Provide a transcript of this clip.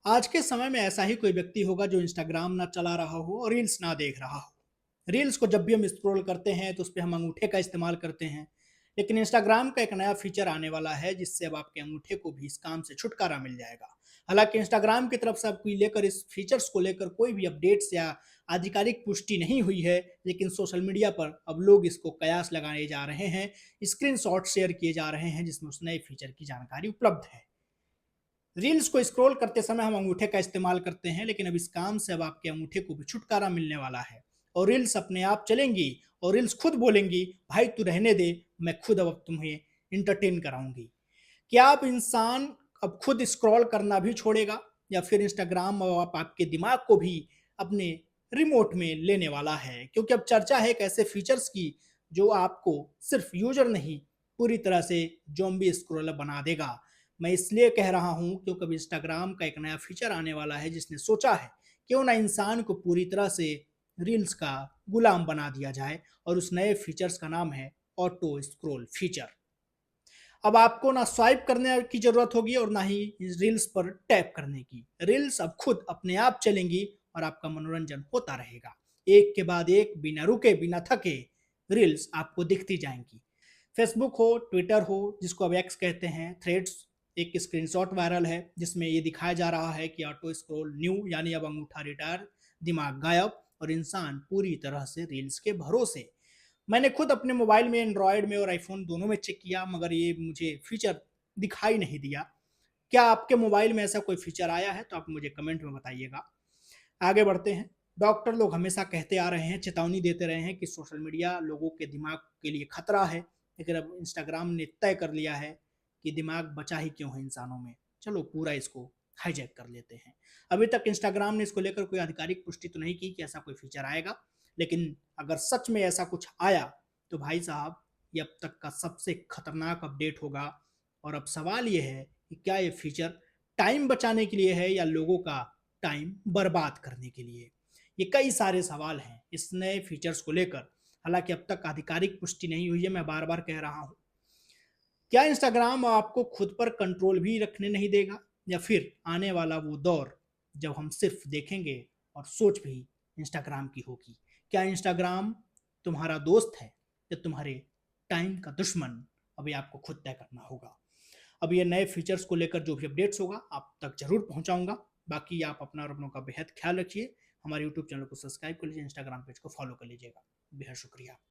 आज के समय में ऐसा ही कोई व्यक्ति होगा जो इंस्टाग्राम ना चला रहा हो और रील्स ना देख रहा हो। रील्स को जब भी हम स्क्रॉल करते हैं तो उस पे हम अंगूठे का इस्तेमाल करते हैं। लेकिन इंस्टाग्राम का एक नया फीचर आने वाला है जिससे अब आपके अंगूठे को भी इस काम से छुटकारा मिल जाएगा। हालांकि इंस्टाग्राम की तरफ से अब कोई लेकर इस फीचर्स को लेकर कोई भी अपडेट्स या आधिकारिक पुष्टि नहीं हुई है, लेकिन सोशल मीडिया पर अब लोग इसको कयास लगाए जा रहे हैं, स्क्रीनशॉट शेयर किए जा रहे हैं जिसमें उस नए फीचर की जानकारी उपलब्ध है। रील्स को स्क्रॉल करते समय हम अंगूठे का इस्तेमाल करते हैं, लेकिन अब इस काम से अब आपके अंगूठे को भी छुटकारा मिलने वाला है और रील्स अपने आप चलेंगी और रील्स खुद बोलेंगी, भाई तू रहने दे, मैं खुद अब तुम्हें इंटरटेन कराऊंगी। क्या आप इंसान अब खुद स्क्रॉल करना भी छोड़ेगा या फिर इंस्टाग्राम अब आपके दिमाग को भी अपने रिमोट में लेने वाला है? क्योंकि अब चर्चा है एक ऐसे फीचर्स की जो आपको सिर्फ यूजर नहीं, पूरी तरह से ज़ॉम्बी स्क्रॉलर बना देगा। मैं इसलिए कह रहा हूँ क्योंकि अब इंस्टाग्राम का एक नया फीचर आने वाला है जिसने सोचा है क्यों ना इंसान को पूरी तरह से रील्स का गुलाम बना दिया जाए, और उस नए फीचर्स का नाम है ऑटो स्क्रॉल फीचर। अब आपको ना स्वाइप करने की जरूरत होगी और ना ही रील्स पर टैप करने की। रील्स अब खुद अपने आप चलेंगी और आपका मनोरंजन होता रहेगा। एक के बाद एक, बिना रुके बिना थके रील्स आपको दिखती जाएंगी। फेसबुक हो, ट्विटर हो, जिसको अब एक्स कहते हैं, थ्रेड्स, एक स्क्रीनशॉट वायरल है जिसमें ये दिखाया जा रहा है कि ऑटो स्क्रॉल न्यू, यानी अब अंगूठा रिटायर, दिमाग गायब और इंसान पूरी तरह से रील्स के भरोसे। मैंने खुद अपने मोबाइल में, एंड्रॉयड में और आईफोन दोनों में चेक किया, मगर ये मुझे फीचर दिखाई नहीं दिया। क्या आपके मोबाइल में ऐसा कोई फीचर आया है तो आप मुझे कमेंट में बताइएगा। आगे बढ़ते हैं। डॉक्टर लोग हमेशा कहते आ रहे हैं, चेतावनी देते रहे हैं कि सोशल मीडिया लोगों के दिमाग के लिए खतरा है, लेकिन अब इंस्टाग्राम ने तय कर लिया है कि दिमाग बचा ही क्यों है इंसानों में, चलो पूरा इसको हाईजैक कर लेते हैं। अभी तक इंस्टाग्राम ने इसको लेकर कोई आधिकारिक पुष्टि तो नहीं की कि ऐसा कोई फीचर आएगा, लेकिन अगर सच में ऐसा कुछ आया तो भाई साहब, ये अब तक का सबसे खतरनाक अपडेट होगा। और अब सवाल ये है कि क्या ये फीचर टाइम बचाने के लिए है या लोगों का टाइम बर्बाद करने के लिए। ये कई सारे सवाल हैं इस नए फीचर्स को लेकर। हालांकि अब तक आधिकारिक पुष्टि नहीं हुई है, मैं बार बार कह रहा हूं। क्या इंस्टाग्राम आपको खुद पर कंट्रोल भी रखने नहीं देगा, या फिर आने वाला वो दौर जब हम सिर्फ देखेंगे और सोच भी इंस्टाग्राम की होगी? क्या इंस्टाग्राम तुम्हारा दोस्त है या तुम्हारे टाइम का दुश्मन? अभी आपको खुद तय करना होगा। अब ये नए फीचर्स को लेकर जो भी अपडेट्स होगा आप तक जरूर पहुंचाऊंगा। बाकी आप अपना और अपनों का बेहद ख्याल रखिए। हमारे यूट्यूब चैनल को सब्सक्राइब कर लीजिए, इंस्टाग्राम पेज को फॉलो कर लीजिएगा। बेहद शुक्रिया।